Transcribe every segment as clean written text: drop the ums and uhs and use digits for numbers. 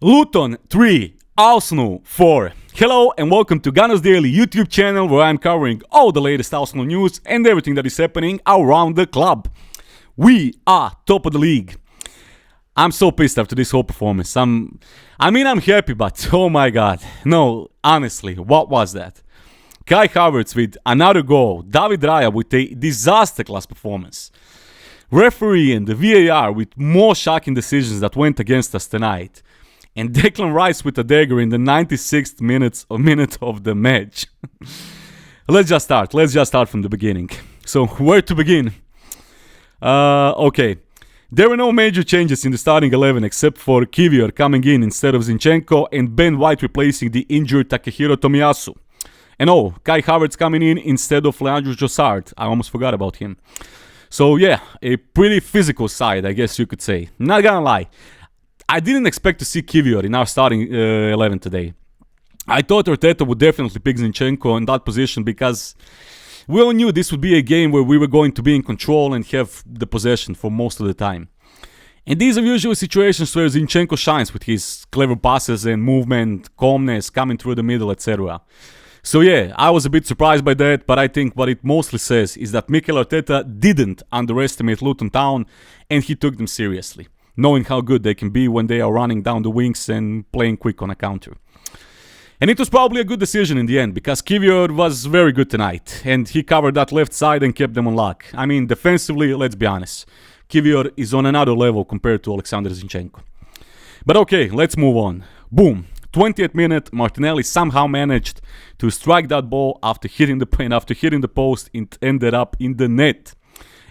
Luton 3, Arsenal 4. Hello and welcome to gunnersdaily YouTube channel where I'm covering all the latest Arsenal news and everything that is happening around the club. We are top of the league. I'm so pissed after this whole performance. I'm happy, but oh my god. No, honestly, what was that? Kai Havertz with another goal. David Raya with a disaster class performance. Referee and the VAR with more shocking decisions that went against us tonight. And Declan Rice with a dagger in the 96th minute of the match. Let's just start from the beginning. So, where to begin? Okay. There were no major changes in the starting 11 except for Kiwior coming in instead of Zinchenko and Ben White replacing the injured Takehiro Tomiyasu. And Kai Havertz coming in instead of Leandro Trossard. I almost forgot about him. So yeah, a pretty physical side, I guess you could say. Not gonna lie. I didn't expect to see Kiwior in our starting 11 today. I thought Arteta would definitely pick Zinchenko in that position because we all knew this would be a game where we were going to be in control and have the possession for most of the time. And these are usually situations where Zinchenko shines with his clever passes and movement, calmness, coming through the middle, etc. So yeah, I was a bit surprised by that, but I think what it mostly says is that Mikel Arteta didn't underestimate Luton Town and he took them seriously, knowing how good they can be when they are running down the wings and playing quick on a counter. And it was probably a good decision in the end, because Kiwior was very good tonight, and he covered that left side and kept them on lock. I mean, defensively, let's be honest, Kiwior is on another level compared to Alexander Zinchenko. But okay, let's move on. Boom. 20th minute, Martinelli somehow managed to strike that ball after hitting the post. It ended up in the net.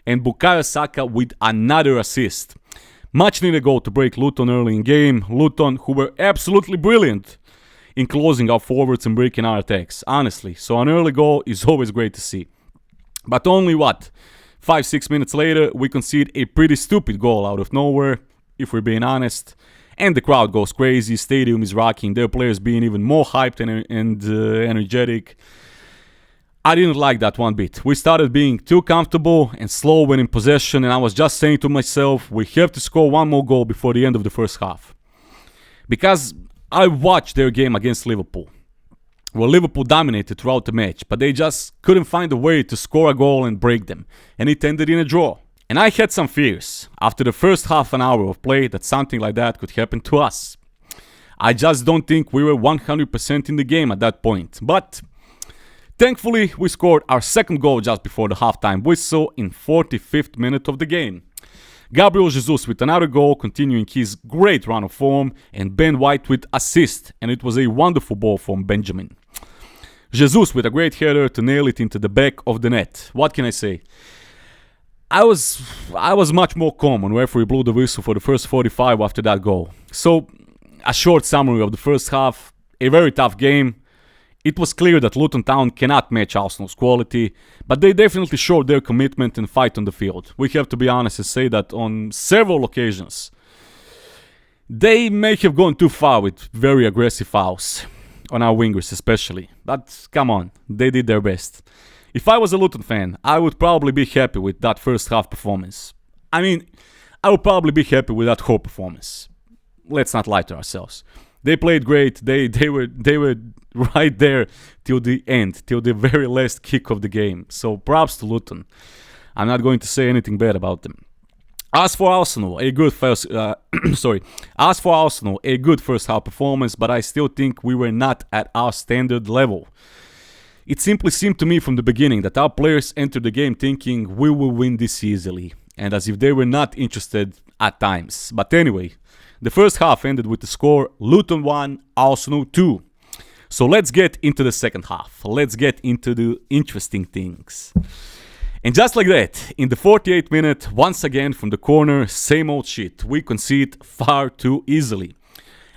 And bukayo Saka with another assist. Much needed goal to break Luton early in game. Luton, who were absolutely brilliant in closing our forwards and breaking our attacks, honestly. So an early goal is always great to see. But only 5-6 minutes later, we concede a pretty stupid goal out of nowhere, if we're being honest. And the crowd goes crazy, stadium is rocking, their players being even more hyped and energetic. I didn't like that one bit. We started being too comfortable and slow when in possession, and I was just saying to myself, we have to score one more goal before the end of the first half. Because I watched their game against Liverpool. Well, Liverpool dominated throughout the match, but they just couldn't find a way to score a goal and break them, and it ended in a draw. And I had some fears after the first half an hour of play that something like that could happen to us. I just don't think we were 100% in the game at that point. But thankfully, we scored our second goal just before the halftime whistle in 45th minute of the game. Gabriel Jesus with another goal, continuing his great run of form, and Ben White with assist, and it was a wonderful ball from Benjamin. Jesus with a great header to nail it into the back of the net. What can I say? I was much more calm when referee blew the whistle for the first 45 after that goal. So, a short summary of the first half. A very tough game. It was clear that Luton Town cannot match Arsenal's quality, but they definitely showed their commitment and fight on the field. We have to be honest and say that on several occasions, they may have gone too far with very aggressive fouls, on our wingers especially. But come on, they did their best. If I was a Luton fan, I would probably be happy with that first half performance. I would probably be happy with that whole performance. Let's not lie to ourselves. They played great. They were right there till the end, till the very last kick of the game. So props to Luton. I'm not going to say anything bad about them. As for Arsenal, a good first half performance, but I still think we were not at our standard level. It simply seemed to me from the beginning that our players entered the game thinking we will win this easily, and as if they were not interested at times. But anyway, the first half ended with the score Luton 1, Arsenal 2. So let's get into the second half. Let's get into the interesting things. And just like that, in the 48th minute, once again from the corner, same old shit. We concede far too easily.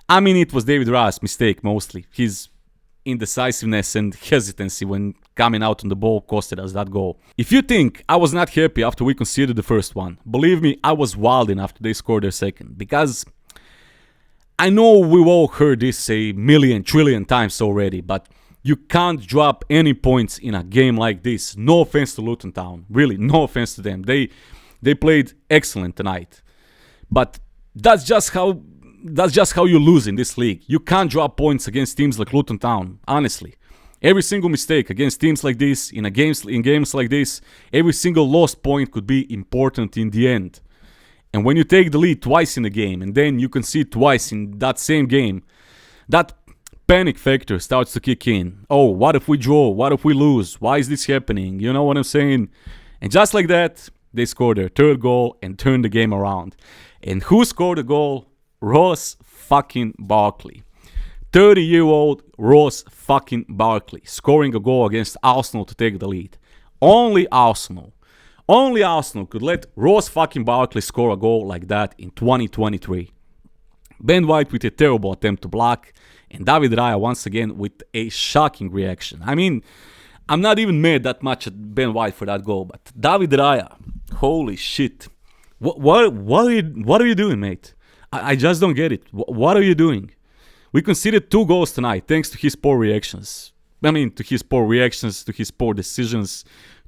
It was David Raya's mistake mostly. His indecisiveness and hesitancy when coming out on the ball costed us that goal. If you think I was not happy after we conceded the first one, believe me, I was wild after they scored their second. Because I know we've all heard this a million, trillion times already, but you can't drop any points in a game like this. No offense to Luton Town. Really, no offense to them. They played excellent tonight. But that's just how that's just how you lose in this league. You can't drop points against teams like Luton Town, honestly. Every single mistake against teams like this, in games like this, every single lost point could be important in the end. And when you take the lead twice in a game, and then you concede twice in that same game, that panic factor starts to kick in. Oh, what if we draw? What if we lose? Why is this happening? You know what I'm saying? And just like that, they scored their third goal and turned the game around. And who scored the goal? Ross fucking Barkley. 30-year-old Ross fucking Barkley scoring a goal against Arsenal to take the lead. Only Arsenal could let Ross fucking Barkley score a goal like that in 2023. Ben White with a terrible attempt to block, and David Raya once again with a shocking reaction. I mean, I'm not even mad that much at Ben White for that goal, but David Raya, holy shit. What are you doing, mate? I just don't get it. What are you doing? We conceded 2 goals tonight thanks to his poor reactions. To his poor reactions, to his poor decisions,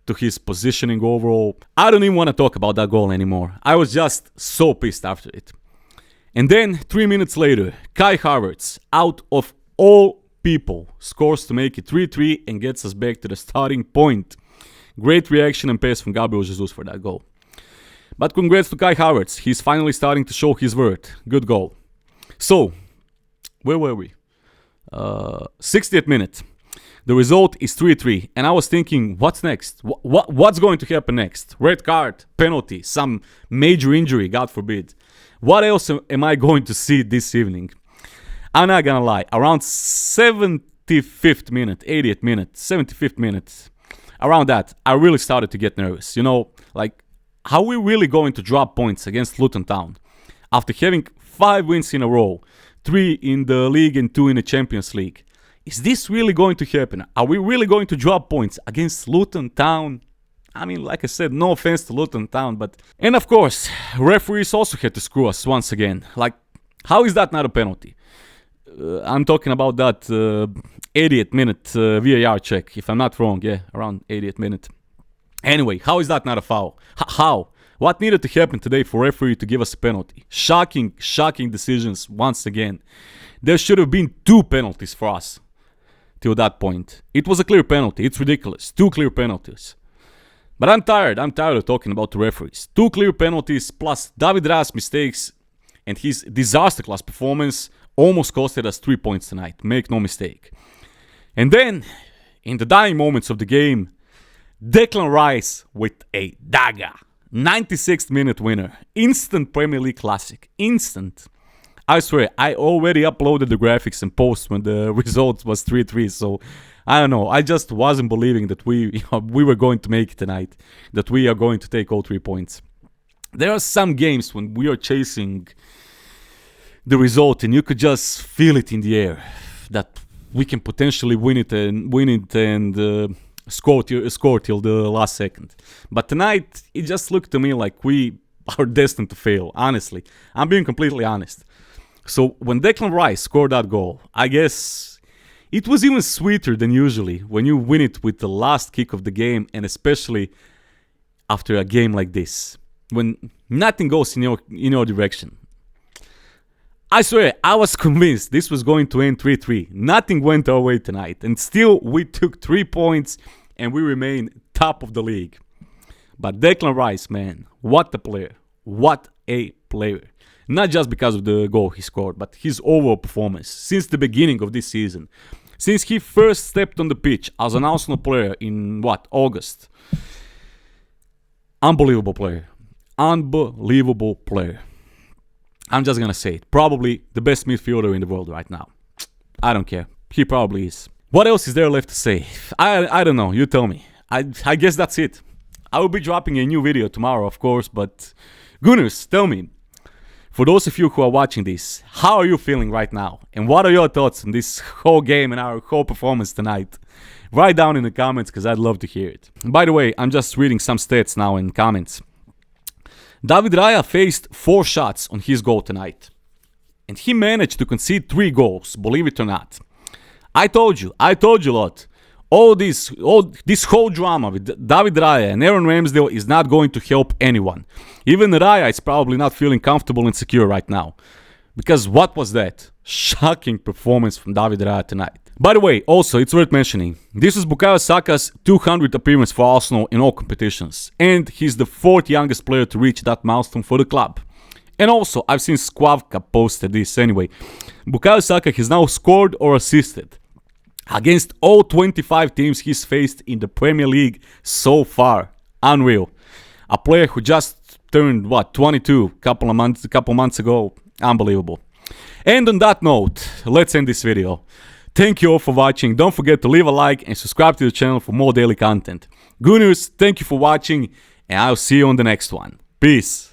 to his positioning overall. I don't even want to talk about that goal anymore. I was just so pissed after it. And then 3 minutes later, Kai Havertz, out of all people, scores to make it 3-3 and gets us back to the starting point. Great reaction and pass from Gabriel Jesus for that goal. But congrats to Kai Havertz. He's finally starting to show his worth. Good goal. So, where were we? 60th minute. The result is 3-3. And I was thinking, what's next? What's going to happen next? Red card, penalty, some major injury, God forbid. What else am I going to see this evening? I'm not gonna lie. Around 75th minute, 80th minute, 75th minute, around that, I really started to get nervous. How are we really going to drop points against Luton Town? After having 5 wins in a row, 3 in the league and 2 in the Champions League. Is this really going to happen? Are we really going to drop points against Luton Town? Like I said, no offense to Luton Town, but... And of course, referees also had to screw us once again. How is that not a penalty? I'm talking about that 80th minute VAR check, if I'm not wrong. Yeah, around 80th minute. Anyway, how is that not a foul? How? What needed to happen today for referee to give us a penalty? Shocking decisions once again. There should have been 2 penalties for us till that point. It was a clear penalty. It's ridiculous. 2 clear penalties. But I'm tired of talking about the referees. 2 clear penalties plus David Raya's mistakes and his disaster class performance almost costed us 3 points tonight. Make no mistake. And then, in the dying moments of the game, Declan Rice with a dagger. 96th minute winner. Instant Premier League classic. Instant. I swear, I already uploaded the graphics and posts when the result was 3-3. So, I don't know. I just wasn't believing that we were going to make it tonight. That we are going to take all 3 points. There are some games when we are chasing the result and you could just feel it in the air. That we can potentially win it and score till the last second. But tonight, it just looked to me like we are destined to fail, honestly. I'm being completely honest. So when Declan Rice scored that goal, I guess it was even sweeter than usually when you win it with the last kick of the game, and especially after a game like this, when nothing goes in your direction. I swear, I was convinced this was going to end 3-3. Nothing went our way tonight. And still, we took 3 points and we remain top of the league. But Declan Rice, man, what a player. What a player. Not just because of the goal he scored, but his overall performance since the beginning of this season. Since he first stepped on the pitch as an Arsenal player in, August. Unbelievable player. Unbelievable player. I'm just gonna say it. Probably the best midfielder in the world right now. I don't care. He probably is. What else is there left to say? I don't know. You tell me. I guess that's it. I will be dropping a new video tomorrow, of course, but Gunners, tell me. For those of you who are watching this, how are you feeling right now? And what are your thoughts on this whole game and our whole performance tonight? Write down in the comments because I'd love to hear it. By the way, I'm just reading some stats now in comments. David Raya faced 4 shots on his goal tonight. And he managed to concede 3 goals, believe it or not. I told you lot. This whole drama with David Raya and Aaron Ramsdale is not going to help anyone. Even Raya is probably not feeling comfortable and secure right now. Because what was that? Shocking performance from David Raya tonight. By the way, also, it's worth mentioning, this is Bukayo Saka's 200th appearance for Arsenal in all competitions, and he's the 4th youngest player to reach that milestone for the club. And also, I've seen Squavka posted this anyway. Bukayo Saka has now scored or assisted against all 25 teams he's faced in the Premier League so far. Unreal. A player who just turned, 22 couple months ago. Unbelievable. And on that note, let's end this video. Thank you all for watching. Don't forget to leave a like and subscribe to the channel for more daily content. Gunners, thank you for watching, and I'll see you on the next one. Peace.